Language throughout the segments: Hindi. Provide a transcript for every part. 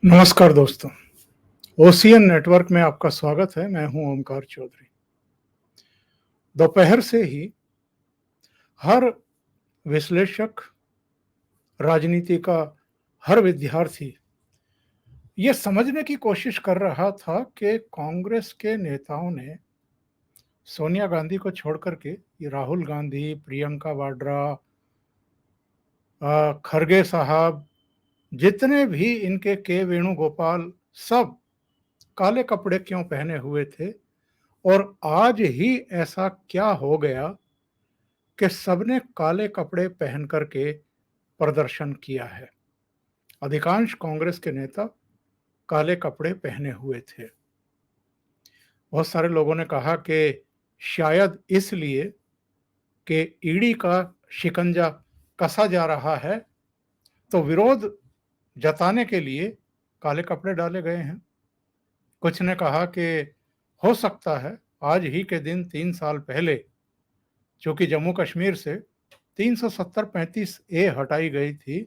नमस्कार दोस्तों, ओशियन नेटवर्क में आपका स्वागत है। मैं हूं ओमकार चौधरी। दोपहर से ही हर विश्लेषक, राजनीति का हर विद्यार्थी ये समझने की कोशिश कर रहा था कि कांग्रेस के नेताओं ने सोनिया गांधी को छोड़ करके ये राहुल गांधी, प्रियंका वाड्रा, खरगे साहब, जितने भी इनके के वेणुगोपाल, सब काले कपड़े क्यों पहने हुए थे और आज ही ऐसा क्या हो गया कि सबने काले कपड़े पहन करके प्रदर्शन किया है। अधिकांश कांग्रेस के नेता काले कपड़े पहने हुए थे। बहुत सारे लोगों ने कहा कि शायद इसलिए कि ईडी का शिकंजा कसा जा रहा है, तो विरोध जताने के लिए काले कपड़े डाले गए हैं। कुछ ने कहा कि हो सकता है आज ही के दिन 3 साल पहले चूंकि जम्मू कश्मीर से 370-35A हटाई गई थी,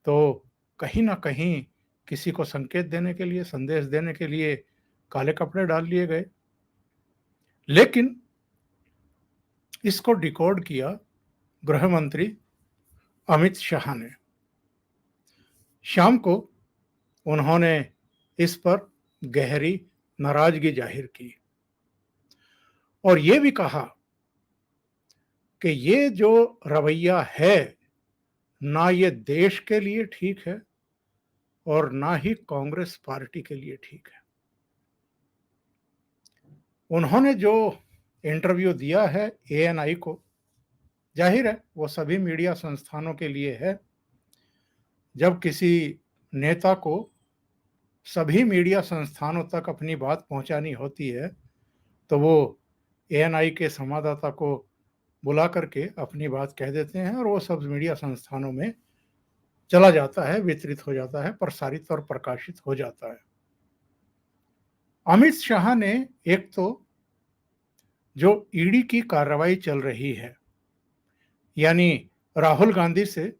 तो कहीं ना कहीं किसी को संकेत देने के लिए, संदेश देने के लिए काले कपड़े डाल लिए गए। लेकिन इसको डिकोड किया गृह मंत्री अमित शाह ने। शाम को उन्होंने इस पर गहरी नाराजगी जाहिर की और ये भी कहा कि ये जो रवैया है, ना ये देश के लिए ठीक है और ना ही कांग्रेस पार्टी के लिए ठीक है। उन्होंने जो इंटरव्यू दिया है एएनआई को, जाहिर है वो सभी मीडिया संस्थानों के लिए है। जब किसी नेता को सभी मीडिया संस्थानों तक अपनी बात पहुंचानी होती है, तो वो एएनआई के संवाददाता को बुला करके अपनी बात कह देते हैं और वो सब मीडिया संस्थानों में चला जाता है, वितरित हो जाता है, प्रसारित और प्रकाशित हो जाता है। अमित शाह ने एक तो जो ईडी की कार्रवाई चल रही है, यानी राहुल गांधी से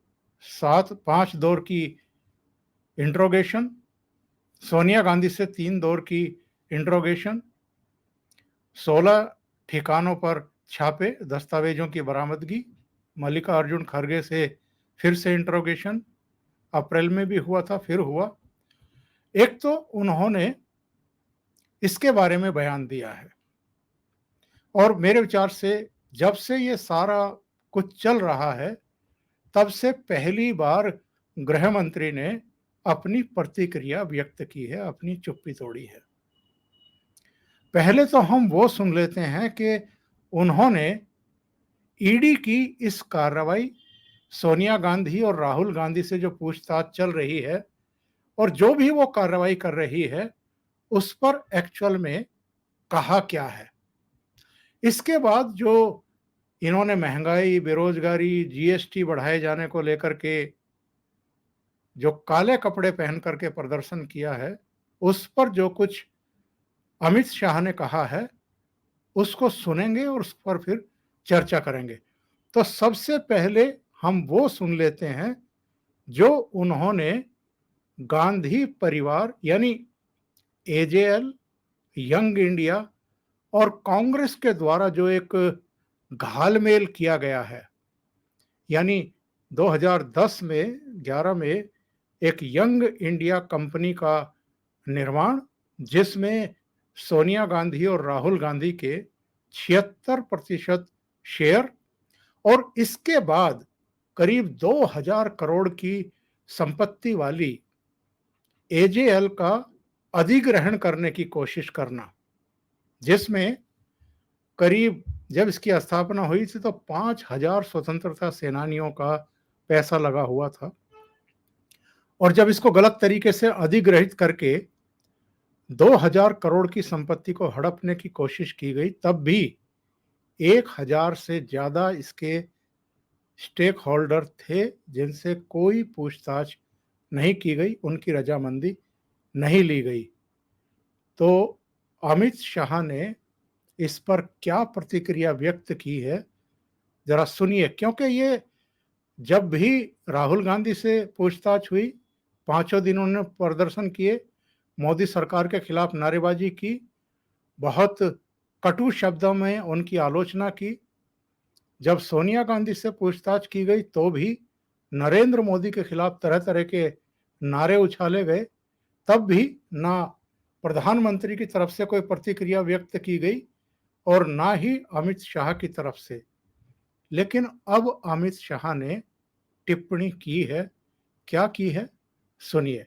5 दौर की इंट्रोगेशन, सोनिया गांधी से 3 दौर की इंट्रोगेशन, 16 ठिकानों पर छापे, दस्तावेजों की बरामदगी, मल्लिकार्जुन खड़गे से फिर से इंट्रोगेशन, अप्रैल में भी हुआ था, फिर हुआ। एक तो उन्होंने इसके बारे में बयान दिया है और मेरे विचार से जब से ये सारा कुछ चल रहा है, तब से पहली बार गृह मंत्री ने अपनी प्रतिक्रिया व्यक्त की है, अपनी चुप्पी तोड़ी है। पहले तो हम वो सुन लेते हैं कि उन्होंने ईडी की इस कार्रवाई, सोनिया गांधी और राहुल गांधी से जो पूछताछ चल रही है और जो भी वो कार्रवाई कर रही है, उस पर एक्चुअल में कहा क्या है। इसके बाद जो इन्होंने महंगाई, बेरोजगारी, जीएसटी बढ़ाए जाने को लेकर के जो काले कपड़े पहन करके प्रदर्शन किया है, उस पर जो कुछ अमित शाह ने कहा है, उसको सुनेंगे और उस पर फिर चर्चा करेंगे। तो सबसे पहले हम वो सुन लेते हैं जो उन्होंने गांधी परिवार यानी एजेएल, यंग इंडिया और कांग्रेस के द्वारा जो एक घालमेल किया गया है, यानी 2010 में 11 में एक यंग इंडिया कंपनी का निर्माण, जिसमें सोनिया गांधी और राहुल गांधी के 76% शेयर और इसके बाद करीब 2000 करोड़ की संपत्ति वाली एजेएल का अधिग्रहण करने की कोशिश करना, जिसमें करीब जब इसकी स्थापना हुई थी तो 5000 स्वतंत्रता सेनानियों का पैसा लगा हुआ था और जब इसको गलत तरीके से अधिग्रहित करके 2000 करोड़ की संपत्ति को हड़पने की कोशिश की गई, तब भी 1000 से ज्यादा इसके स्टेक होल्डर थे जिनसे कोई पूछताछ नहीं की गई, उनकी रजामंदी नहीं ली गई। तो अमित शाह ने इस पर क्या प्रतिक्रिया व्यक्त की है, जरा सुनिए। क्योंकि ये जब भी राहुल गांधी से पूछताछ हुई पांचों दिन उन्होंने प्रदर्शन किए, मोदी सरकार के खिलाफ नारेबाजी की, बहुत कटु शब्दों में उनकी आलोचना की। जब सोनिया गांधी से पूछताछ की गई तो भी नरेंद्र मोदी के खिलाफ तरह तरह के नारे उछाले गए, तब भी ना प्रधानमंत्री की तरफ से कोई प्रतिक्रिया व्यक्त की गई और ना ही अमित शाह की तरफ से। लेकिन अब अमित शाह ने टिप्पणी की है। क्या की है, सुनिए।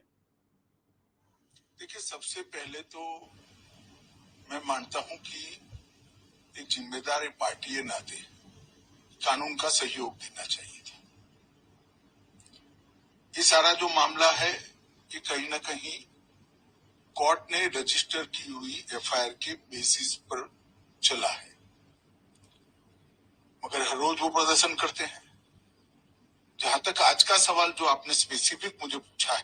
देखिए, सबसे पहले तो मैं मानता हूं कि एक जिम्मेदार पार्टी के नाते कानून का सहयोग देना चाहिए था। ये सारा जो मामला है कि कहीं ना कहीं कोर्ट ने रजिस्टर की हुई एफआईआर के बेसिस पर चला है, मगर हर रोज वो प्रदर्शन करते हैं। जहां तक आज का सवाल जो आपने स्पेसिफिक मुझे पूछा है,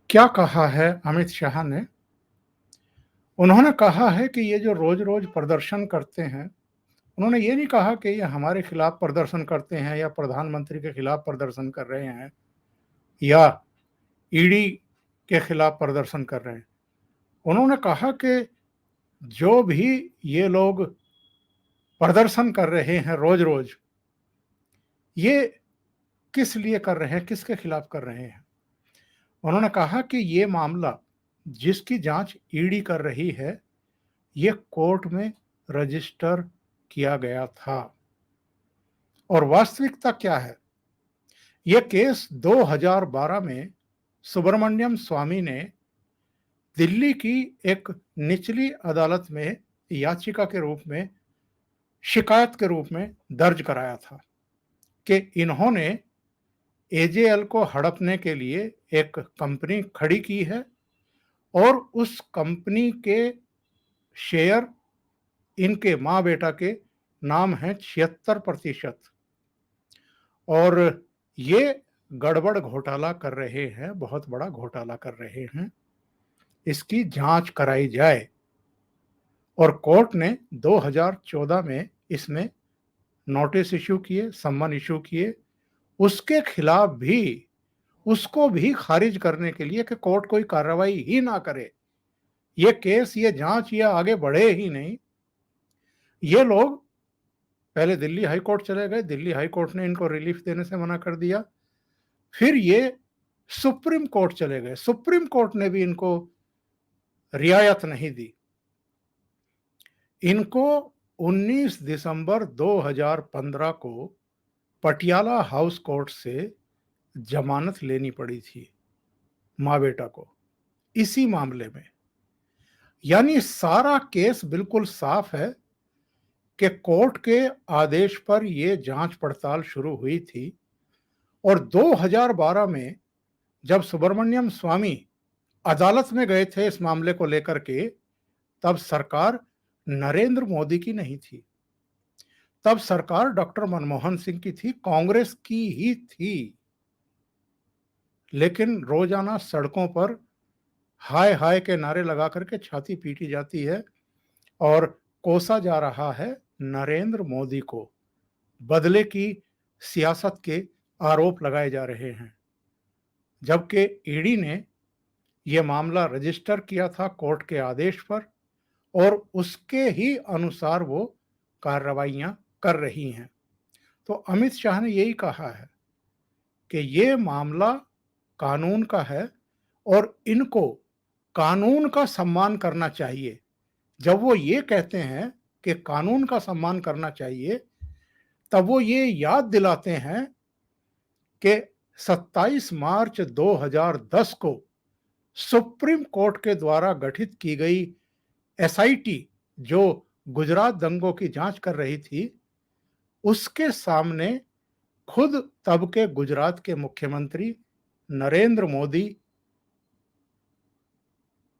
क्या कहा है अमित शाह ने? उन्होंने कहा है कि ये जो रोज रोज प्रदर्शन करते हैं, उन्होंने ये नहीं कहा कि ये हमारे खिलाफ प्रदर्शन करते हैं या प्रधानमंत्री के खिलाफ प्रदर्शन कर रहे हैं या ईडी के खिलाफ प्रदर्शन कर रहे हैं। उन्होंने कहा कि जो भी ये लोग प्रदर्शन कर रहे हैं रोज रोज, ये किस लिए कर रहे हैं, किसके खिलाफ कर रहे हैं। उन्होंने कहा कि ये मामला जिसकी जांच ईडी कर रही है, ये कोर्ट में रजिस्टर किया गया था। और वास्तविकता क्या है? यह केस 2012 में सुब्रमण्यम स्वामी ने दिल्ली की एक निचली अदालत में याचिका के रूप में, शिकायत के रूप में दर्ज कराया था कि इन्होंने एजेएल को हड़पने के लिए एक कंपनी खड़ी की है और उस कंपनी के शेयर इनके मां बेटा के नाम है 76%। और ये गड़बड़ घोटाला कर रहे हैं, बहुत बड़ा घोटाला कर रहे हैं, इसकी जांच कराई जाए। और कोर्ट ने 2014 में इसमें नोटिस इशू किए, सम्मन इशू किए, उसके खिलाफ भी, उसको भी खारिज करने के लिए कि कोर्ट कोई कार्रवाई ही ना करे, ये केस, ये जांच, ये आगे बढ़े ही नहीं। ये लोग पहले दिल्ली हाई कोर्ट चले गए, दिल्ली हाई कोर्ट ने इनको रिलीफ देने से मना कर दिया। फिर ये सुप्रीम कोर्ट चले गए, सुप्रीम कोर्ट ने भी इनको रियायत नहीं दी। इनको 19 दिसंबर 2015 को पटियाला हाउस कोर्ट से जमानत लेनी पड़ी थी मां बेटा को, इसी मामले में। यानी सारा केस बिल्कुल साफ है कि कोर्ट के आदेश पर यह जांच पड़ताल शुरू हुई थी। और 2012 में जब सुब्रमण्यम स्वामी अदालत में गए थे इस मामले को लेकर के, तब सरकार नरेंद्र मोदी की नहीं थी, तब सरकार डॉक्टर मनमोहन सिंह की थी, कांग्रेस की ही थी। लेकिन रोजाना सड़कों पर हाय हाय के नारे लगा करके छाती पीटी जाती है और कोसा जा रहा है नरेंद्र मोदी को, बदले की सियासत के आरोप लगाए जा रहे हैं। जबकि ईडी ने यह मामला रजिस्टर किया था कोर्ट के आदेश पर और उसके ही अनुसार वो कार्रवाइयां कर रही हैं। तो अमित शाह ने यही कहा है कि ये मामला कानून का है और इनको कानून का सम्मान करना चाहिए। जब वो ये कहते हैं कि कानून का सम्मान करना चाहिए, तब वो ये याद दिलाते हैं कि 27 मार्च 2010 को सुप्रीम कोर्ट के द्वारा गठित की गई एसआईटी जो गुजरात दंगों की जांच कर रही थी, उसके सामने खुद तब के गुजरात के मुख्यमंत्री नरेंद्र मोदी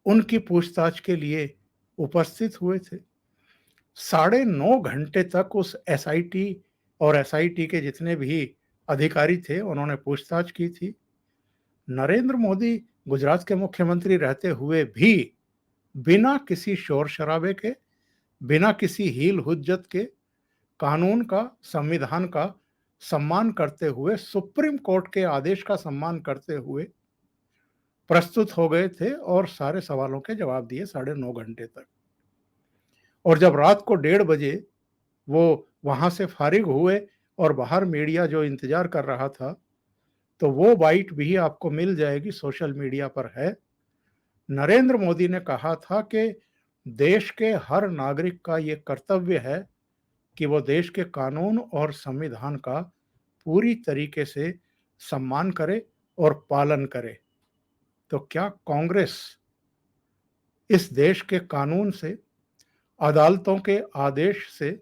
उनकी पूछताछ के लिए उपस्थित हुए थे। 9.5 घंटे तक उस एसआईटी और एसआईटी के जितने भी अधिकारी थे उन्होंने पूछताछ की थी। नरेंद्र मोदी गुजरात के मुख्यमंत्री रहते हुए भी बिना किसी शोर शराबे के, बिना किसी हील हुज्जत के, कानून का, संविधान का सम्मान करते हुए, सुप्रीम कोर्ट के आदेश का सम्मान करते हुए प्रस्तुत हो गए थे और सारे सवालों के जवाब दिए 9.5 घंटे तक। और जब रात को 1:30 बजे वो वहां से फारिग हुए और बाहर मीडिया जो इंतजार कर रहा था, तो वो बाइट भी आपको मिल जाएगी, सोशल मीडिया पर है। नरेंद्र मोदी ने कहा था कि देश के हर नागरिक का ये कर्तव्य है कि वो देश के कानून और संविधान का पूरी तरीके से सम्मान करे और पालन करे। तो क्या कांग्रेस इस देश के कानून से, अदालतों के आदेश से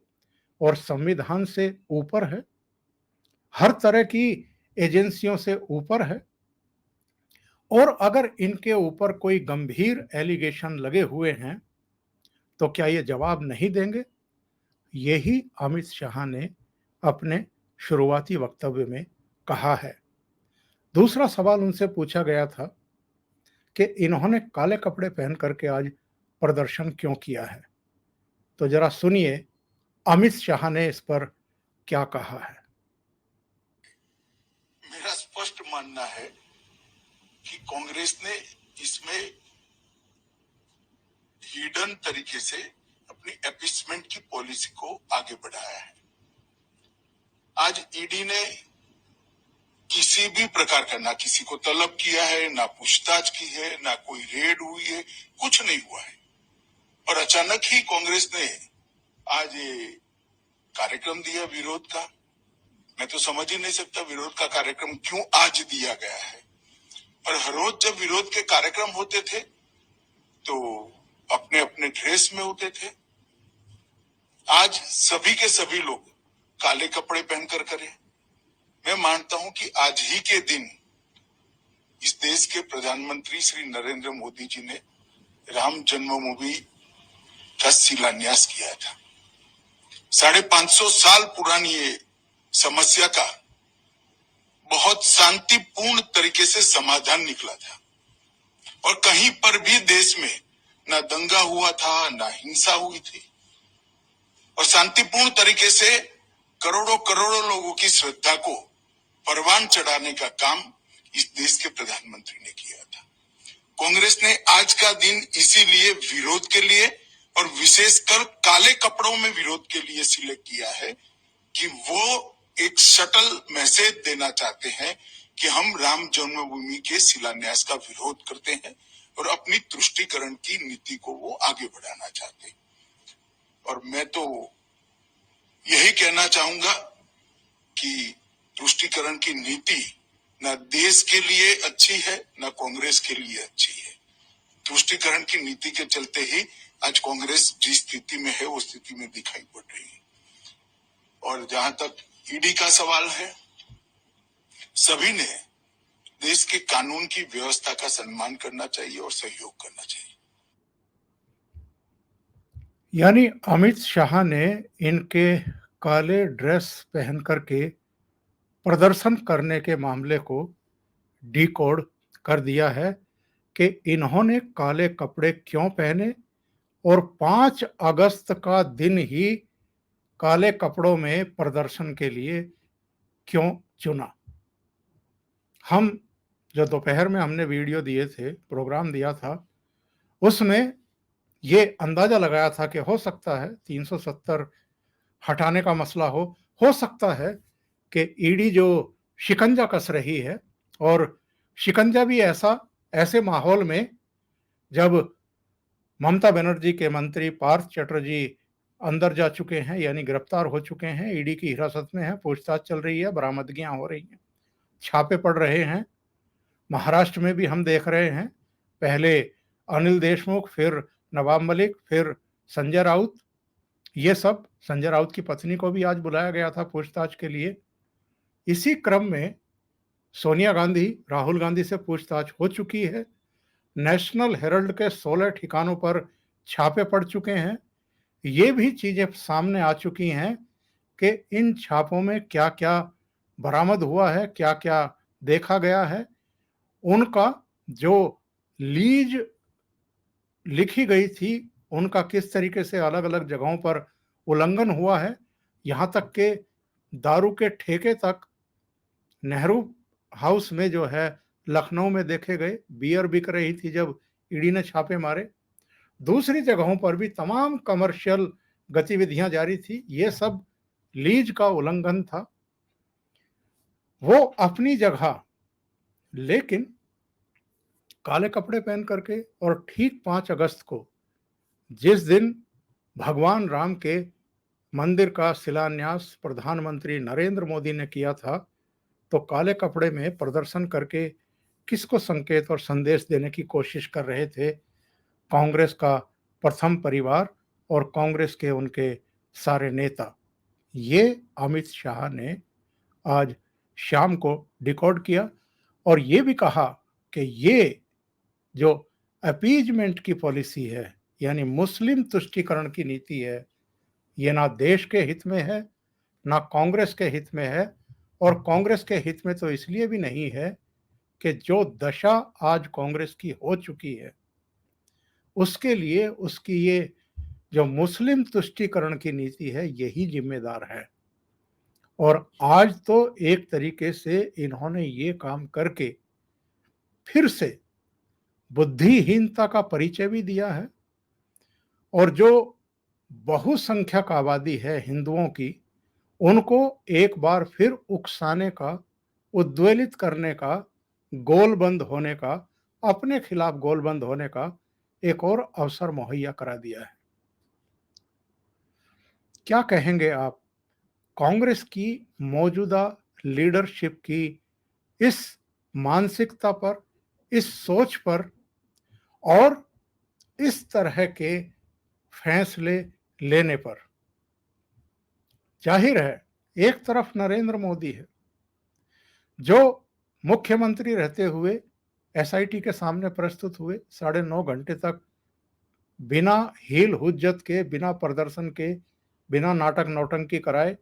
और संविधान से ऊपर है? हर तरह की एजेंसियों से ऊपर है? और अगर इनके ऊपर कोई गंभीर एलिगेशन लगे हुए हैं, तो क्या ये जवाब नहीं देंगे? यही अमित शाह ने अपने शुरुआती वक्तव्य में कहा है। दूसरा सवाल उनसे पूछा गया था कि इन्होंने काले कपड़े पहन करके आज प्रदर्शन क्यों किया है? तो जरा सुनिए अमित शाह ने इस पर क्या कहा है। मेरा स्पष्ट मानना है कि कांग्रेस ने इसमें हिडन तरीके से अपनी अपीसमेंट की पॉलिसी को आगे बढ़ाया है। आज ईडी ने किसी भी प्रकार का ना किसी को तलब किया है, ना पूछताछ की है, ना कोई रेड हुई है, कुछ नहीं हुआ है। और अचानक ही कांग्रेस ने आज ये कार्यक्रम दिया विरोध का। मैं तो समझ ही नहीं सकता विरोध का कार्यक्रम क्यों आज दिया गया है। और हर रोज जब विरोध के कार्यक्रम होते थे तो अपने अपने ड्रेस में होते थे। आज सभी के सभी लोग काले कपड़े पहनकर करें। मैं मानता हूं कि आज ही के दिन इस देश के प्रधानमंत्री श्री नरेंद्र मोदी जी ने राम जन्मभूमि का शिलान्यास किया था। 550 साल पुरानी ये समस्या का बहुत शांतिपूर्ण तरीके से समाधान निकला था और कहीं पर भी देश में ना दंगा हुआ था, ना हिंसा हुई थी और शांतिपूर्ण तरीके से करोड़ों करोड़ों लोगों की श्रद्धा को परवान चढ़ाने का काम इस देश के प्रधानमंत्री ने किया था। कांग्रेस ने आज का दिन इसीलिए विरोध के लिए और विशेषकर काले कपड़ों में विरोध के लिए सिलेक्ट किया है कि वो एक सटल मैसेज देना चाहते हैं कि हम राम जन्मभूमि के शिलान्यास का विरोध करते हैं और अपनी तुष्टीकरण की नीति को वो आगे बढ़ाना चाहते हैं। और मैं तो यही कहना चाहूंगा कि तुष्टीकरण की नीति न देश के लिए अच्छी है, न कांग्रेस के लिए अच्छी है। तुष्टीकरण की नीति के चलते ही आज कांग्रेस जिस स्थिति में है वो स्थिति में दिखाई पड़ रही है। और जहां तक ईडी का सवाल है, सभी ने देश के कानून की व्यवस्था का सम्मान करना चाहिए और सहयोग करना चाहिए। यानी अमित शाह ने इनके काले ड्रेस पहन करके प्रदर्शन करने के मामले को डिकोड कर दिया है कि इन्होंने काले कपड़े क्यों पहने और 5 अगस्त का दिन ही काले कपड़ों में प्रदर्शन के लिए क्यों चुना। हम जो दोपहर में हमने वीडियो दिए थे, प्रोग्राम दिया था, उसमें ये अंदाजा लगाया था कि हो सकता है 370 हटाने का मसला हो सकता है कि ईडी जो शिकंजा कस रही है, और शिकंजा भी ऐसे माहौल में जब ममता बनर्जी के मंत्री पार्थ चटर्जी अंदर जा चुके हैं, यानी गिरफ्तार हो चुके हैं, ईडी की हिरासत में है, पूछताछ चल रही है, बरामदगियां हो रही हैं, छापे पड़ रहे हैं। महाराष्ट्र में भी हम देख रहे हैं, पहले अनिल देशमुख, फिर नवाब मलिक, फिर संजय राउत। ये सब, संजय राउत की पत्नी को भी आज बुलाया गया था पूछताछ के लिए। इसी क्रम में सोनिया गांधी, राहुल गांधी से पूछताछ हो चुकी है। नेशनल हेराल्ड के 16 ठिकानों पर छापे पड़ चुके हैं। ये भी चीजें सामने आ चुकी हैं कि इन छापों में क्या क्या बरामद हुआ है, क्या क्या देखा गया है। उनका जो लीज लिखी गई थी, उनका किस तरीके से अलग अलग जगहों पर उल्लंघन हुआ है, यहाँ तक कि दारू के ठेके तक नेहरू हाउस में जो है लखनऊ में देखे गए, बियर बिक रही थी जब ईडी ने छापे मारे। दूसरी जगहों पर भी तमाम कमर्शियल गतिविधियां जारी थी। ये सब लीज का उल्लंघन था। वो अपनी जगह, लेकिन काले कपड़े पहन करके, और ठीक 5 अगस्त को जिस दिन भगवान राम के मंदिर का शिलान्यास प्रधानमंत्री नरेंद्र मोदी ने किया था, तो काले कपड़े में प्रदर्शन करके किसको संकेत और संदेश देने की कोशिश कर रहे थे? कांग्रेस का प्रथम परिवार और कांग्रेस के उनके सारे नेता। ये अमित शाह ने आज शाम को डिकोड किया और ये भी कहा कि ये जो अपीजमेंट की पॉलिसी है, यानी मुस्लिम तुष्टीकरण की नीति है, ये ना देश के हित में है, ना कांग्रेस के हित में है। और कांग्रेस के हित में तो इसलिए भी नहीं है कि जो दशा आज कांग्रेस की हो चुकी है, उसके लिए उसकी ये जो मुस्लिम तुष्टीकरण की नीति है, यही जिम्मेदार है। और आज तो एक तरीके से इन्होंने ये काम करके फिर से बुद्धिहीनता का परिचय भी दिया है। और जो बहुसंख्यक आबादी है हिंदुओं की, उनको एक बार फिर उकसाने का, उद्वेलित करने का, गोलबंद होने का, अपने खिलाफ गोलबंद होने का एक और अवसर मुहैया करा दिया है। क्या कहेंगे आप कांग्रेस की मौजूदा लीडरशिप की इस मानसिकता पर, इस सोच पर, और इस तरह के फैसले लेने पर? जाहिर है, एक तरफ नरेंद्र मोदी है, जो मुख्यमंत्री रहते हुए एसआईटी के सामने प्रस्तुत हुए, 9.5 घंटे तक बिना हील हुज्जत के, बिना प्रदर्शन के, बिना नाटक नौटंकी कराए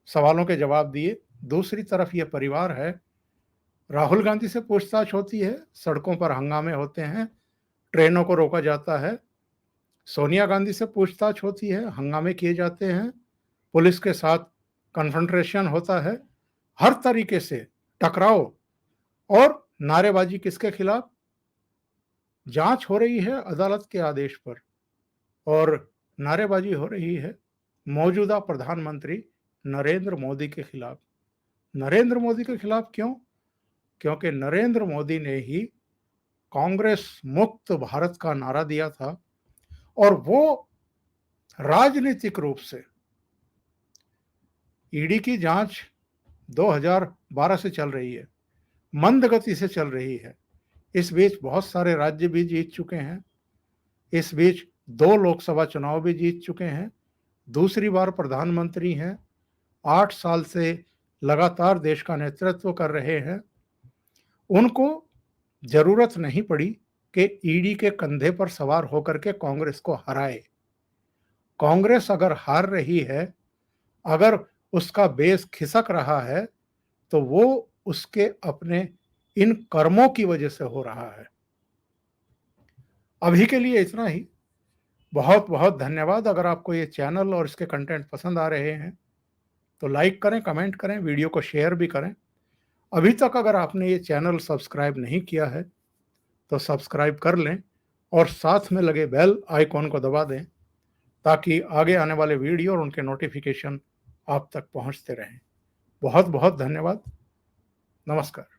सवालों के जवाब दिए। दूसरी तरफ ये परिवार है, राहुल गांधी से पूछताछ होती है, सड़कों पर हंगामे होते हैं, ट्रेनों को रोका जाता है। सोनिया गांधी से पूछताछ होती है, हंगामे किए जाते हैं, पुलिस के साथ कन्फ्रंटेशन होता है, हर तरीके से टकराव और नारेबाजी। किसके खिलाफ? जांच हो रही है अदालत के आदेश पर, और नारेबाजी हो रही है मौजूदा प्रधानमंत्री नरेंद्र मोदी के खिलाफ। नरेंद्र मोदी के खिलाफ क्यों? क्योंकि नरेंद्र मोदी ने ही कांग्रेस मुक्त भारत का नारा दिया था, और वो राजनीतिक रूप से ईडी की जांच 2012 से चल रही है, मंद गति से चल रही है। इस बीच बहुत सारे राज्य भी जीत चुके हैं, इस बीच 2 लोकसभा चुनाव भी जीत चुके हैं, दूसरी बार प्रधानमंत्री हैं, 8 साल से लगातार देश का नेतृत्व कर रहे हैं। उनको जरूरत नहीं पड़ी कि ईडी के कंधे पर सवार होकर के कांग्रेस को हराए। कांग्रेस अगर हार रही है, अगर उसका बेस खिसक रहा है, तो वो उसके अपने इन कर्मों की वजह से हो रहा है। अभी के लिए इतना ही। बहुत बहुत धन्यवाद। अगर आपको ये चैनल और इसके कंटेंट पसंद आ रहे हैं तो लाइक करें, कमेंट करें, वीडियो को शेयर भी करें। अभी तक अगर आपने ये चैनल सब्सक्राइब नहीं किया है तो सब्सक्राइब कर लें और साथ में लगे बेल आइकॉन को दबा दें, ताकि आगे आने वाले वीडियो और उनके नोटिफिकेशन आप तक पहुंचते रहें। बहुत बहुत धन्यवाद। नमस्कार।